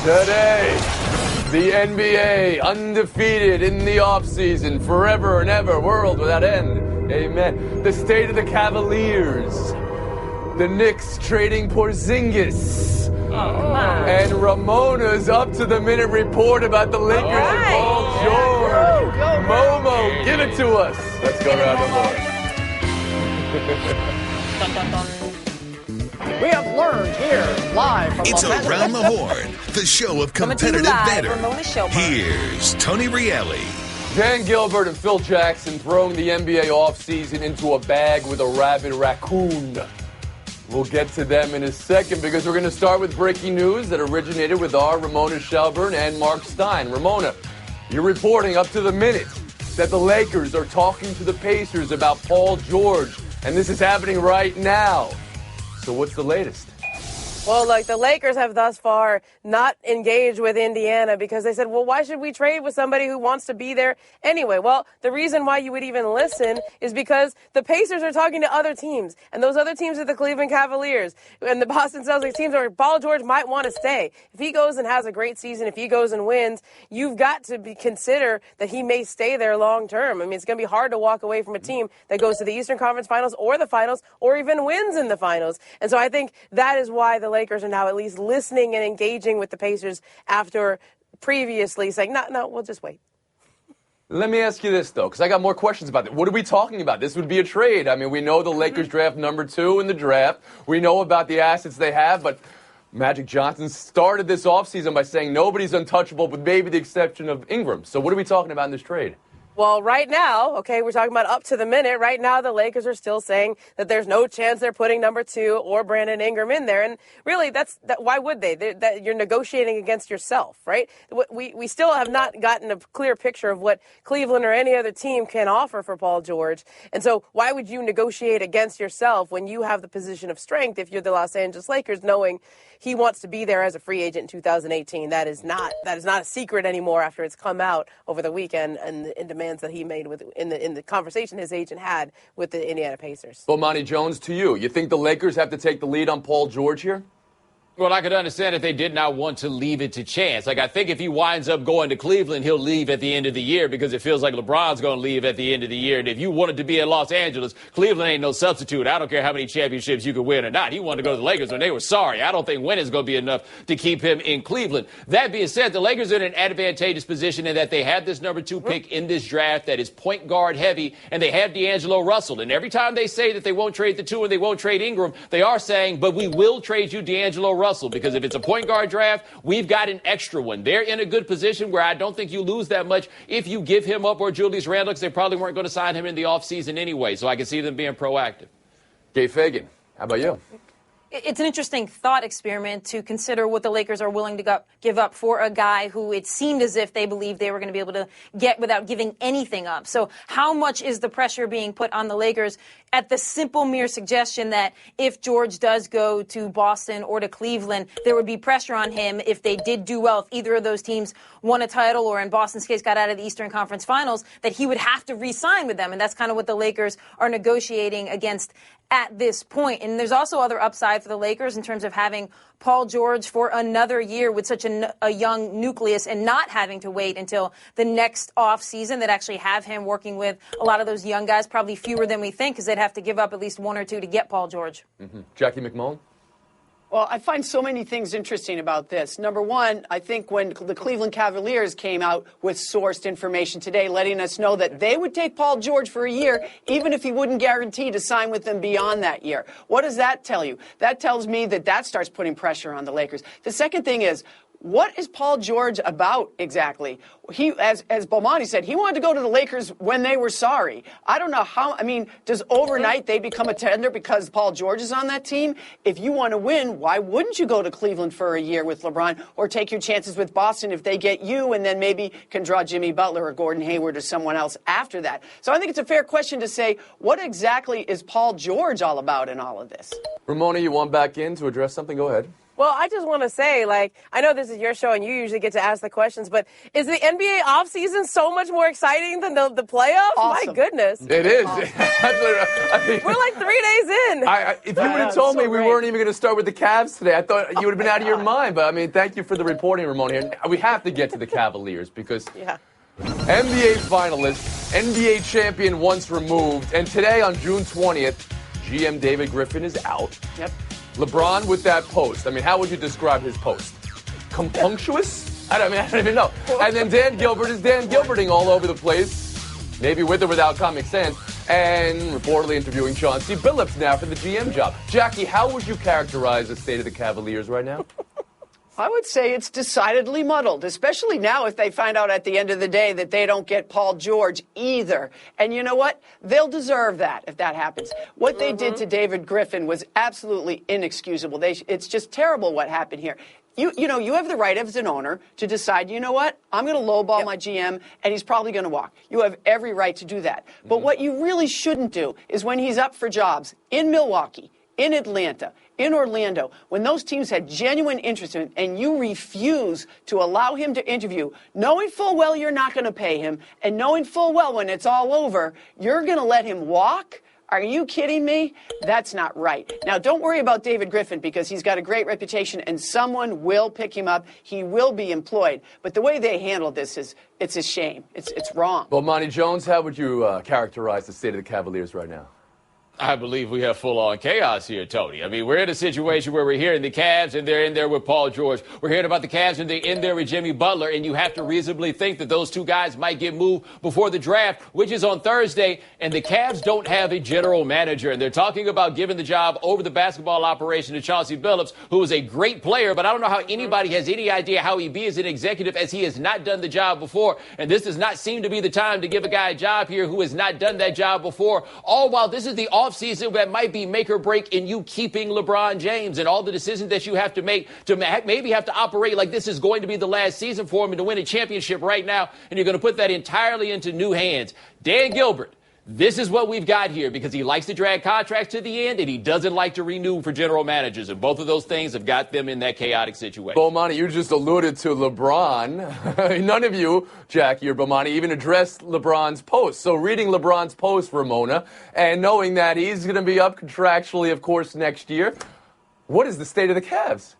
Today, the NBA undefeated in the offseason, forever and ever, world without end. Amen. The state of the Cavaliers. The Knicks trading Porzingis. And Ramona's up-to-the-minute report about the Lakers and Paul George. Momo, give it to us. Let's go around the horn. We have learned here, live from It's Around the Horn, the show of competitive banter. Here's Tony Reali. Dan Gilbert and Phil Jackson throwing the NBA offseason into a bag with a rabid raccoon. We'll get to them in a second because we're going to start with breaking news that originated with our Ramona Shelburne and Mark Stein. Ramona, you're reporting up to the minute that the Lakers are talking to the Pacers about Paul George, and this is happening right now. So what's the latest? Well, look, the Lakers have thus far not engaged with Indiana because they said, well, why should we trade with somebody who wants to be there anyway? Well, the reason why you would even listen is because the Pacers are talking to other teams, and those other teams are the Cleveland Cavaliers and the Boston Celtics teams where Paul George might want to stay. If he goes and has a great season, if he goes and wins, you've got to consider that he may stay there long term. I mean, it's going to be hard to walk away from a team that goes to the Eastern Conference Finals or the Finals or even wins in the Finals. And so I think that is why the Lakers are now at least listening and engaging with the Pacers after previously saying, no, we'll just wait. Let me ask you this, though, because I got more questions about it. What are we talking about? This would be a trade. I mean, we know the Lakers draft number 2 in the draft. We know about the assets they have, but Magic Johnson started this offseason by saying nobody's untouchable, with maybe the exception of Ingram. So what are we talking about in this trade? Well, right now, okay, we're talking about up to the minute. Right now, the Lakers are still saying that there's no chance they're putting number 2 or Brandon Ingram in there. And really, why would they? You're negotiating against yourself, right? We still have not gotten a clear picture of what Cleveland or any other team can offer for Paul George. And so why would you negotiate against yourself when you have the position of strength if you're the Los Angeles Lakers, knowing he wants to be there as a free agent in 2018? That is not a secret anymore after it's come out over the weekend and the demands that he made in the conversation his agent had with the Indiana Pacers. Bomani Jones, to you. You think the Lakers have to take the lead on Paul George here? Well, I could understand if they did not want to leave it to chance. Like, I think if he winds up going to Cleveland, he'll leave at the end of the year because it feels like LeBron's going to leave at the end of the year. And if you wanted to be in Los Angeles, Cleveland ain't no substitute. I don't care how many championships you could win or not. He wanted to go to the Lakers when they were sorry. I don't think winning's going to be enough to keep him in Cleveland. That being said, the Lakers are in an advantageous position in that they have this number 2 pick in this draft that is point guard heavy, and they have D'Angelo Russell. And every time they say that they won't trade the 2 and they won't trade Ingram, they are saying, but we will trade you D'Angelo Russell, because if it's a point guard draft, we've got an extra one. They're in a good position where I don't think you lose that much if you give him up or Julius Randle, because they probably weren't going to sign him in the offseason anyway. So I can see them being proactive. Jay Fagan, how about you? It's an interesting thought experiment to consider what the Lakers are willing to give up for a guy who it seemed as if they believed they were going to be able to get without giving anything up. So how much is the pressure being put on the Lakers at the simple mere suggestion that if George does go to Boston or to Cleveland, there would be pressure on him if they did do well, if either of those teams won a title or in Boston's case got out of the Eastern Conference Finals, that he would have to re-sign with them. And that's kind of what the Lakers are negotiating against at this point. And there's also other upside for the Lakers in terms of having Paul George for another year with such a young nucleus and not having to wait until the next off season, that actually have him working with a lot of those young guys, probably fewer than we think, because they'd have to give up at least 1 or 2 to get Paul George. Mm-hmm. Jackie McMullen? Well, I find so many things interesting about this. Number one, I think when the Cleveland Cavaliers came out with sourced information today, letting us know that they would take Paul George for a year, even if he wouldn't guarantee to sign with them beyond that year. What does that tell you? That tells me that starts putting pressure on the Lakers. The second thing is, what is Paul George about exactly? He, as Bomani said, he wanted to go to the Lakers when they were sorry. I don't know how. I mean, does overnight they become a tender because Paul George is on that team? If you want to win, why wouldn't you go to Cleveland for a year with LeBron, or take your chances with Boston if they get you and then maybe can draw Jimmy Butler or Gordon Hayward or someone else after that? So I think it's a fair question to say, what exactly is Paul George all about in all of this? Ramona, you want back in to address something? Go ahead. Well, I just want to say, I know this is your show and you usually get to ask the questions, but is the NBA offseason so much more exciting than the playoffs? Awesome. My goodness. It is. Awesome. We're like 3 days in. If you would have told me we weren't even going to start with the Cavs today, I thought you would have been out of your mind. But, thank you for the reporting, Ramon, here. We have to get to the Cavaliers because NBA finalists, NBA champion once removed, and today on June 20th, GM David Griffin is out. Yep. LeBron with that post. How would you describe his post? Compunctious? I don't even know. And then Dan Gilbert is Dan Gilberting all over the place, maybe with or without Comic Sans, and reportedly interviewing Chauncey Billups now for the GM job. Jackie, how would you characterize the state of the Cavaliers right now? I would say it's decidedly muddled, especially now if they find out at the end of the day that they don't get Paul George either. And you know what? They'll deserve that if that happens. What they did to David Griffin was absolutely inexcusable. It's just terrible what happened here. You have the right as an owner to decide, you know what, I'm going to lowball my GM, and he's probably going to walk. You have every right to do that. But what you really shouldn't do is when he's up for jobs in Milwaukee, in Atlanta, in Orlando, when those teams had genuine interest in him, and you refuse to allow him to interview, knowing full well you're not going to pay him, and knowing full well when it's all over, you're going to let him walk? Are you kidding me? That's not right. Now, don't worry about David Griffin because he's got a great reputation and someone will pick him up. He will be employed. But the way they handled this it's a shame. It's wrong. Well, Monty Jones, how would you characterize the state of the Cavaliers right now? I believe we have full-on chaos here, Tony. We're in a situation where we're hearing the Cavs, and they're in there with Paul George. We're hearing about the Cavs, and they're in there with Jimmy Butler, and you have to reasonably think that those two guys might get moved before the draft, which is on Thursday, and the Cavs don't have a general manager, and they're talking about giving the job over the basketball operation to Chauncey Billups, who is a great player, but I don't know how anybody has any idea how he'd be as an executive, as he has not done the job before, and this does not seem to be the time to give a guy a job here who has not done that job before, all while this is the offseason that might be make or break in you keeping LeBron James and all the decisions that you have to make to maybe have to operate like this is going to be the last season for him and to win a championship right now, and you're going to put that entirely into new hands. Dan Gilbert, this is what we've got here because he likes to drag contracts to the end and he doesn't like to renew for general managers, and both of those things have got them in that chaotic situation. Bomani, you just alluded to LeBron. None of you, Jackie or Bomani, even addressed LeBron's post. So reading LeBron's post, Ramona, and knowing that he's going to be up contractually, of course, next year, what is the state of the Cavs?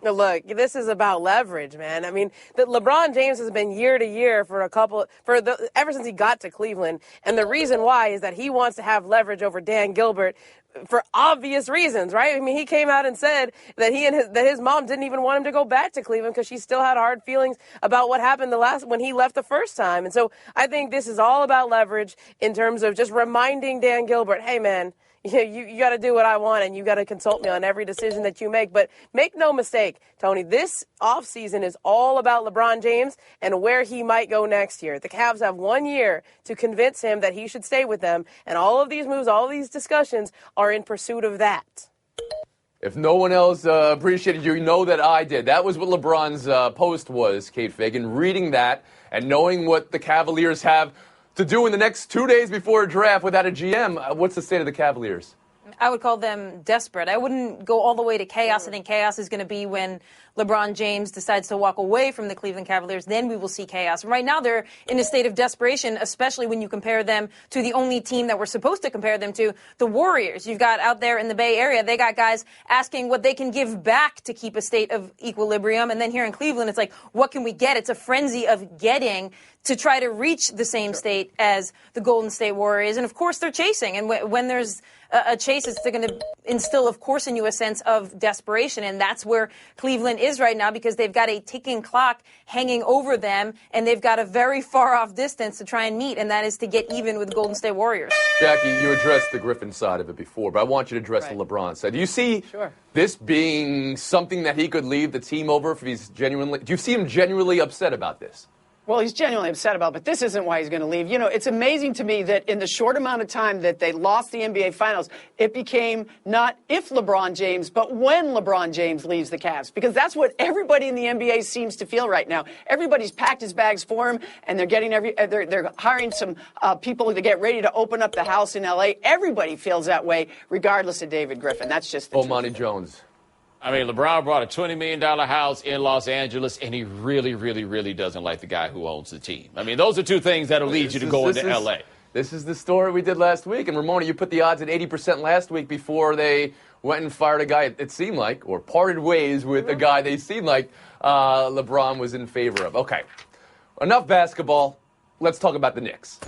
Look, this is about leverage, man. The LeBron James has been year to year ever since he got to Cleveland, and the reason why is that he wants to have leverage over Dan Gilbert for obvious reasons, right? He came out and said that his mom didn't even want him to go back to Cleveland because she still had hard feelings about what happened when he left the first time. And so I think this is all about leverage in terms of just reminding Dan Gilbert, hey, man, you got to do what I want, and you got to consult me on every decision that you make. But make no mistake, Tony, this offseason is all about LeBron James and where he might go next year. The Cavs have 1 year to convince him that he should stay with them, and all of these moves, all of these discussions are in pursuit of that. If no one else appreciated you, know that I did. That was what LeBron's post was, Kate Fagan. Reading that and knowing what the Cavaliers have to do in the next 2 days before a draft without a GM, what's the state of the Cavaliers? I would call them desperate. I wouldn't go all the way to chaos. I think chaos is going to be when LeBron James decides to walk away from the Cleveland Cavaliers. Then we will see chaos. And right now they're in a state of desperation, especially when you compare them to the only team that we're supposed to compare them to, the Warriors. You've got out there in the Bay Area, they got guys asking what they can give back to keep a state of equilibrium. And then here in Cleveland, it's like, what can we get? It's a frenzy of getting to try to reach the same state as the Golden State Warriors. And, of course, they're chasing. And when there's a chase, it's going to instill, of course, in you a sense of desperation. And that's where Cleveland is right now because they've got a ticking clock hanging over them, and they've got a very far-off distance to try and meet, and that is to get even with the Golden State Warriors. Jackie, you addressed the Griffin side of it before, but I want you to address the LeBron side. Do you see this being something that he could leave the team over if he's genuinely – do you see him genuinely upset about this? Well, he's genuinely upset about it, but this isn't why he's going to leave. It's amazing to me that in the short amount of time that they lost the NBA Finals, it became not if LeBron James, but when LeBron James leaves the Cavs, because that's what everybody in the NBA seems to feel right now. Everybody's packed his bags for him, and they're getting they're hiring some people to get ready to open up the house in LA. Everybody feels that way, regardless of David Griffin. That's just the truth. Monty Jones. I mean, LeBron bought a $20 million house in Los Angeles, and he really, really, really doesn't like the guy who owns the team. I mean, those are two things that'll lead you to go into L.A. This is the story we did last week. And, Ramona, you put the odds at 80% last week before they went and fired a guy, it seemed like, or parted ways with a guy they seemed like LeBron was in favor of. Okay, enough basketball. Let's talk about the Knicks.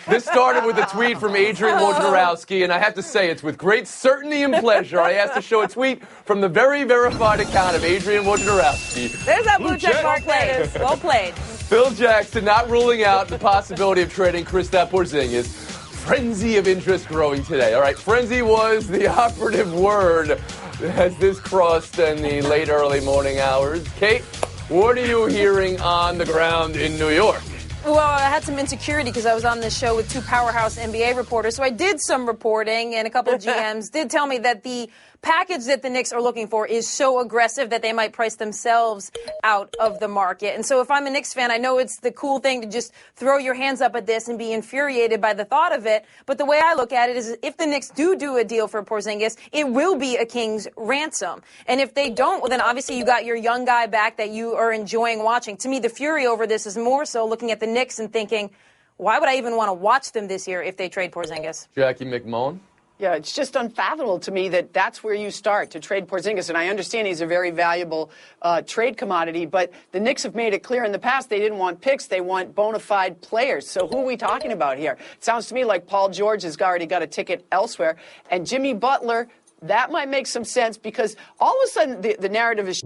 This started with a tweet from Adrian Wojnarowski, and I have to say it's with great certainty and pleasure. I asked to show a tweet from the very verified account of Adrian Wojnarowski. There's that blue check mark. Well played. Phil Jackson not ruling out the possibility of trading Kristaps Porzingis. Frenzy of interest growing today. All right, frenzy was the operative word as this crossed in the late early morning hours. Kate, what are you hearing on the ground in New York? Well, I had some insecurity because I was on this show with two powerhouse NBA reporters. So I did some reporting, and a couple of GMs did tell me that the package that the Knicks are looking for is so aggressive that they might price themselves out of the market. And so if I'm a Knicks fan, I know it's the cool thing to just throw your hands up at this and be infuriated by the thought of it. But the way I look at it is if the Knicks do a deal for Porzingis, it will be a king's ransom. And if they don't, well, then obviously you got your young guy back that you are enjoying watching. To me, the fury over this is more so looking at the Knicks and thinking, why would I even want to watch them this year if they trade Porzingis? Jackie McMullen? Yeah, it's just unfathomable to me that that's where you start to trade Porzingis. And I understand he's a very valuable trade commodity, but the Knicks have made it clear in the past they didn't want picks. They want bona fide players. So who are we talking about here? It sounds to me like Paul George has already got a ticket elsewhere. And Jimmy Butler, that might make some sense because all of a sudden the narrative is...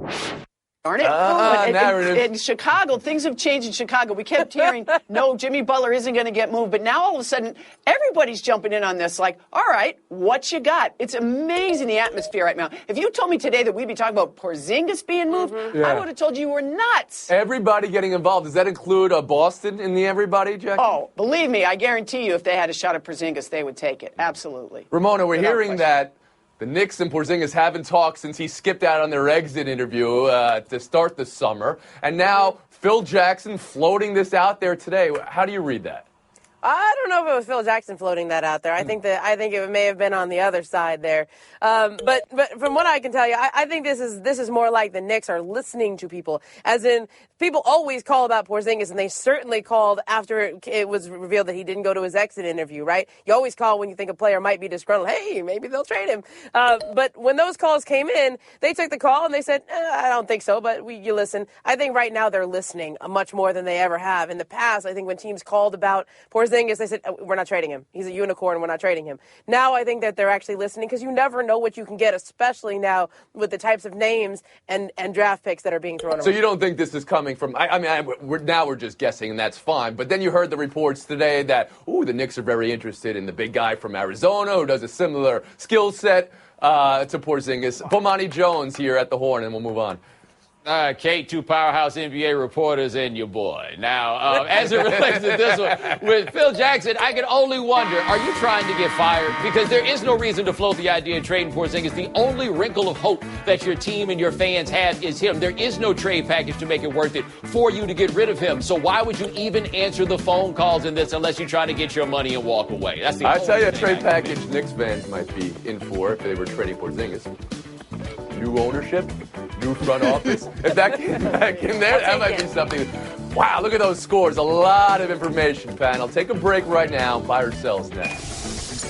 Aren't it? In Chicago, things have changed in Chicago. We kept hearing, no, Jimmy Butler isn't going to get moved. But now all of a sudden, everybody's jumping in on this like, all right, what you got? It's amazing, the atmosphere right now. If you told me today that we'd be talking about Porzingis being moved, I would have told you were nuts. Everybody getting involved. Does that include Boston in the everybody, Jackie? Oh, believe me, I guarantee you if they had a shot at Porzingis, they would take it. Absolutely. Ramona, we're hearing that the Knicks and Porzingis haven't talked since he skipped out on their exit interview to start the summer. And now Phil Jackson floating this out there today. How do you read that? I don't know if it was Phil Jackson floating that out there. I think it may have been on the other side there. But from what I can tell you, I think this is more like the Knicks are listening to people. As in, people always call about Porzingis, and they certainly called after it was revealed that he didn't go to his exit interview, right? You always call when you think a player might be disgruntled. Hey, maybe they'll trade him. But when those calls came in, they took the call and they said, I don't think so, but you listen. I think right now they're listening much more than they ever have. In the past, I think when teams called about Porzingis, they said, we're not trading him. He's a unicorn. We're not trading him. Now I think that they're actually listening because you never know what you can get, especially now with the types of names and draft picks that are being thrown around. So you don't think this is coming from, we're just guessing, and that's fine. But then you heard the reports today that, the Knicks are very interested in the big guy from Arizona who does a similar skill set to Porzingis. Bomani Jones here at the Horn, and we'll move on. Kate, two powerhouse NBA reporters, and your boy. Now, as it relates to this one, with Phil Jackson, I can only wonder, are you trying to get fired? Because there is no reason to float the idea of trading Porzingis. The only wrinkle of hope that your team and your fans have is him. There is no trade package to make it worth it for you to get rid of him. So why would you even answer the phone calls in this unless you're trying to get your money and walk away? That's the I tell you, a trade package Knicks fans might be in for if they were trading Porzingis. New ownership, new front office. If that came back in there, that might be something. Wow, look at those scores. A lot of information, panel. Take a break right now. Buy or sells next.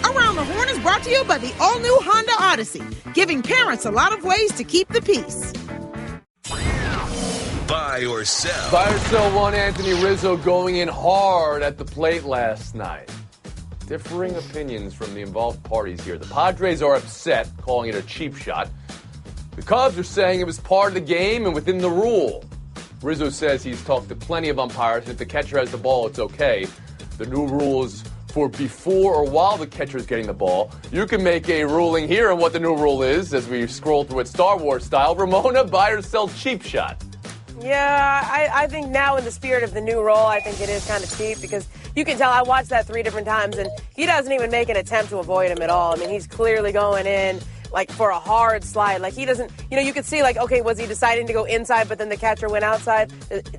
Around the Horn is brought to you by the all-new Honda Odyssey, giving parents a lot of ways to keep the peace. Buy or sell. Buy or sell one. Anthony Rizzo going in hard at the plate last night. Differing opinions from the involved parties here. The Padres are upset, calling it a cheap shot. The Cubs are saying it was part of the game and within the rule. Rizzo says he's talked to plenty of umpires. If the catcher has the ball, it's okay. The new rule is for before or while the catcher is getting the ball. You can make a ruling here on what the new rule is as we scroll through it Star Wars style. Ramona, buy or sell cheap shot? Yeah, I think now in the spirit of the new role, I think it is kind of cheap because you can tell I watched that 3 different times and he doesn't even make an attempt to avoid him at all. I mean, he's clearly going in like for a hard slide. Like he doesn't, you could see like, okay, was he deciding to go inside but then the catcher went outside?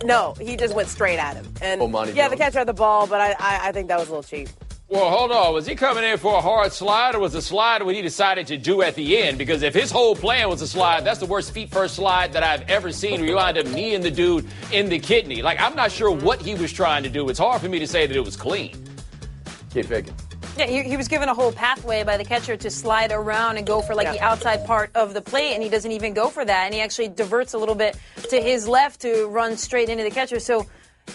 No, he just went straight at him. And Jones. The catcher had the ball, but I think that was a little cheap. Well, hold on. Was he coming in for a hard slide, or was the slide what he decided to do at the end? Because if his whole plan was a slide, that's the worst feet-first slide that I've ever seen, where you wind up kneeing the dude in the kidney. Like, I'm not sure what he was trying to do. It's hard for me to say that it was clean. Keep faking. Yeah, he was given a whole pathway by the catcher to slide around and go for, the outside part of the plate, and he doesn't even go for that. And he actually diverts a little bit to his left to run straight into the catcher. So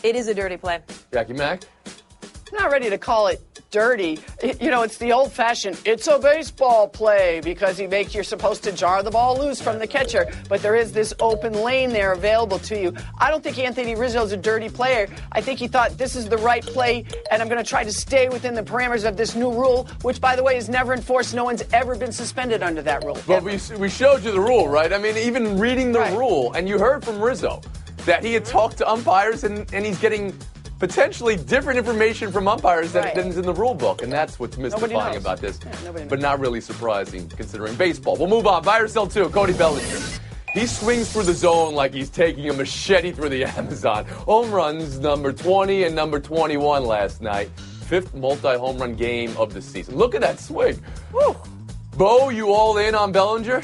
it is a dirty play. Jackie Mack? I'm not ready to call it dirty. It's the old-fashioned, it's a baseball play, because you're supposed to jar the ball loose from the catcher, but there is this open lane there available to you. I don't think Anthony Rizzo is a dirty player. I think he thought this is the right play, and I'm going to try to stay within the parameters of this new rule, which, by the way, is never enforced. No one's ever been suspended under that rule. Well, we showed you the rule, right? I mean, even reading the rule, and you heard from Rizzo that he had talked to umpires, and he's getting potentially different information from umpires than is in the rule book, and that's what's mystifying about this. But not really surprising considering baseball. We'll move on. Buy or sell two. Cody Bellinger. He swings through the zone like he's taking a machete through the Amazon. Home runs number 20 and number 21 last night. 5th multi-home run game of the season. Look at that swing. Woo. Bo, you all in on Bellinger?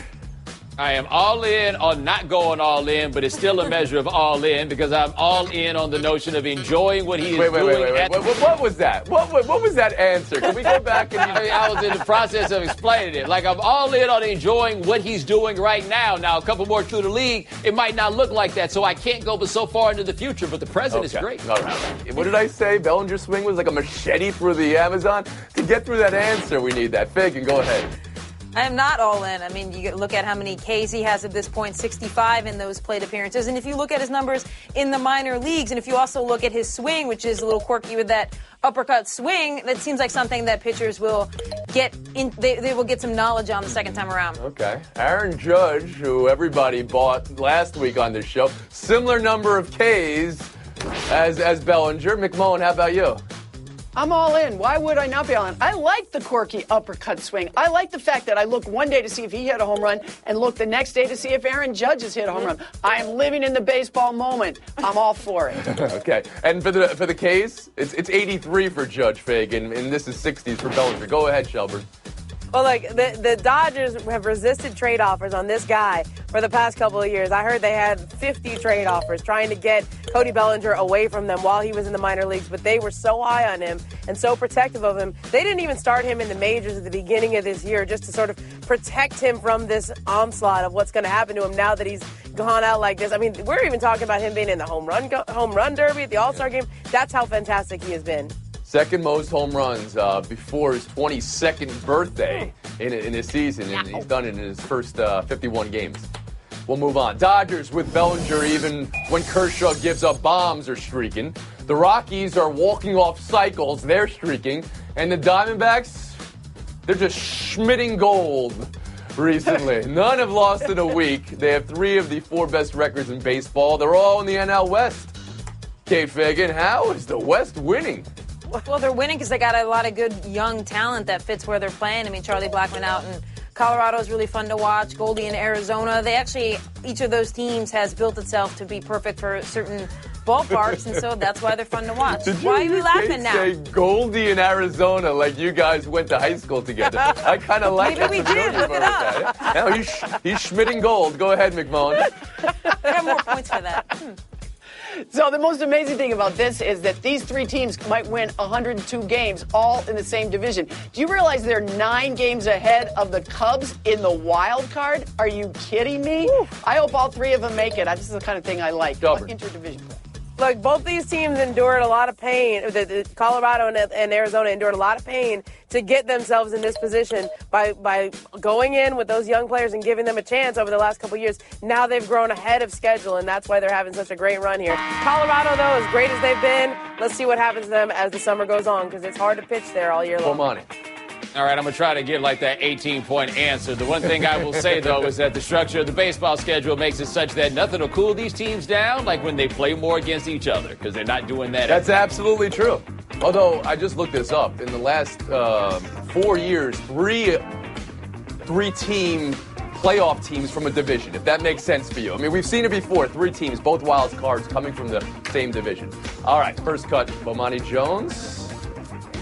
I am all in on not going all in, but it's still a measure of all in, because I'm all in on the notion of enjoying what he is doing. Wait. What was that? What was that answer? Can we go back and... I was in the process of explaining it. Like, I'm all in on enjoying what he's doing right now. Now, a couple more through the league, it might not look like that, so I can't go but so far into the future, but the present is great. All right. What did I say? Bellinger's swing was like a machete through the Amazon? To get through that answer, we need that. Fig, and go ahead. I am not all in. I mean, you look at how many Ks he has at this point, 65 in those plate appearances. And if you look at his numbers in the minor leagues, and if you also look at his swing, which is a little quirky with that uppercut swing, that seems like something that pitchers will get in. They will get some knowledge on the second time around. Okay. Aaron Judge, who everybody bought last week on this show, similar number of Ks as Bellinger. McMullen, how about you? I'm all in. Why would I not be all in? I like the quirky uppercut swing. I like the fact that I look one day to see if he hit a home run and look the next day to see if Aaron Judge has hit a home run. I am living in the baseball moment. I'm all for it. Okay. And for the Ks, it's 83 for Judge, Fig, and this is 60s for Bellinger. Go ahead, Shelburne. Well, the Dodgers have resisted trade offers on this guy for the past couple of years. I heard they had 50 trade offers trying to get Cody Bellinger away from them while he was in the minor leagues, but they were so high on him and so protective of him. They didn't even start him in the majors at the beginning of this year just to sort of protect him from this onslaught of what's going to happen to him now that he's gone out like this. I mean, we're even talking about him being in the home run derby at the All-Star game. That's how fantastic he has been. Second most home runs before his 22nd birthday in his season, and he's done it in his first 51 games. We'll move on. Dodgers with Bellinger, even when Kershaw gives up bombs, are streaking. The Rockies are walking off cycles, they're streaking. And the Diamondbacks, they're just schmitting gold recently. None have lost in a week. They have 3 of the 4 best records in baseball. They're all in the NL West. Kate Fagan, how is the West winning? Well, they're winning because they got a lot of good young talent that fits where they're playing. I mean, Charlie Blackmon out in Colorado is really fun to watch. Goldie in Arizona. They actually, each of those teams has built itself to be perfect for certain ballparks, and so that's why they're fun to watch. Why are you laughing now? Say Goldie in Arizona like you guys went to high school together. I kind of like that. Maybe we did. Look it up. No, he's schmitting gold. Go ahead, McMullen. I have more points for that. So the most amazing thing about this is that these 3 teams might win 102 games, all in the same division. Do you realize they're 9 games ahead of the Cubs in the wild card? Are you kidding me? Woo. I hope all 3 of them make it. This is the kind of thing I like. Interdivision play. Look, both these teams endured a lot of pain. The Colorado and Arizona endured a lot of pain to get themselves in this position by going in with those young players and giving them a chance over the last couple of years. Now they've grown ahead of schedule, and that's why they're having such a great run here. Colorado, though, as great as they've been, let's see what happens to them as the summer goes on, because it's hard to pitch there all year long. Money. All right, I'm going to try to give like that 18-point answer. The one thing I will say, though, is that the structure of the baseball schedule makes it such that nothing will cool these teams down like when they play more against each other, because they're not doing that. That's absolutely true. Although, I just looked this up. In the last 4 years, three-team playoff teams from a division, if that makes sense for you. I mean, we've seen it before. 3 teams, both wild cards coming from the same division. All right, first cut, Bomani Jones.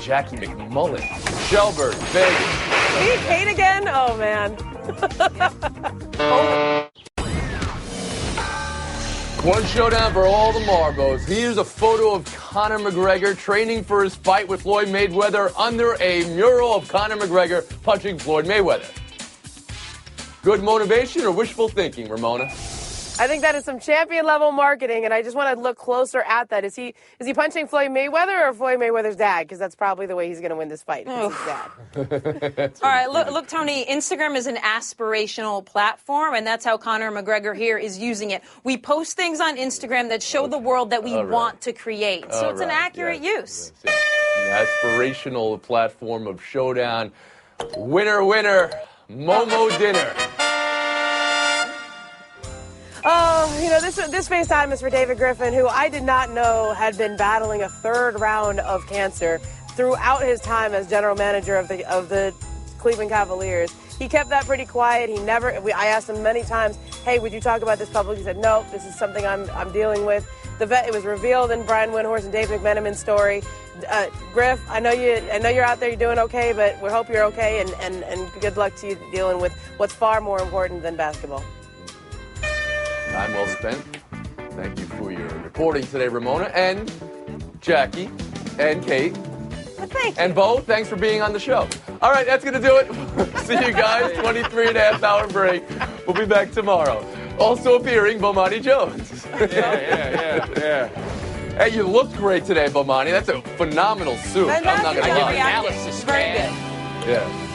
Jackie McMullen. Shelburne, Vegas. Me, Kate again? Oh, man. One showdown for all the Marbos. Here's a photo of Conor McGregor training for his fight with Floyd Mayweather under a mural of Conor McGregor punching Floyd Mayweather. Good motivation or wishful thinking, Ramona? I think that is some champion-level marketing, and I just want to look closer at that. Is he punching Floyd Mayweather or Floyd Mayweather's dad? Because that's probably the way he's going to win this fight. It's his dad. All right, look, Tony, Instagram is an aspirational platform, and that's how Conor McGregor here is using it. We post things on Instagram that show the world that we want to create. So it's an accurate use. An aspirational platform of showdown. Winner, winner, Momo dinner. Oh, you know, this FaceTime is for David Griffin, who I did not know had been battling a third round of cancer throughout his time as general manager of the Cleveland Cavaliers. He kept that pretty quiet. I asked him many times, hey, would you talk about this publicly? He said, no, this is something I'm dealing with. It was revealed in Brian Windhorst and Dave McMenamin's story. Griff, I know you're out there, you're doing okay, but we hope you're okay, and good luck to you dealing with what's far more important than basketball. Time well spent. Thank you for your reporting today, Ramona, and Jackie, and Kate, Thank you. and Bo. Thanks for being on the show. All right, that's going to do it. See you guys. 23.5-hour break. We'll be back tomorrow. Also appearing, Bomani Jones. Yeah. Hey, you looked great today, Bomani. That's a phenomenal suit. I'm not going to lie. Analysis, very good. Yeah.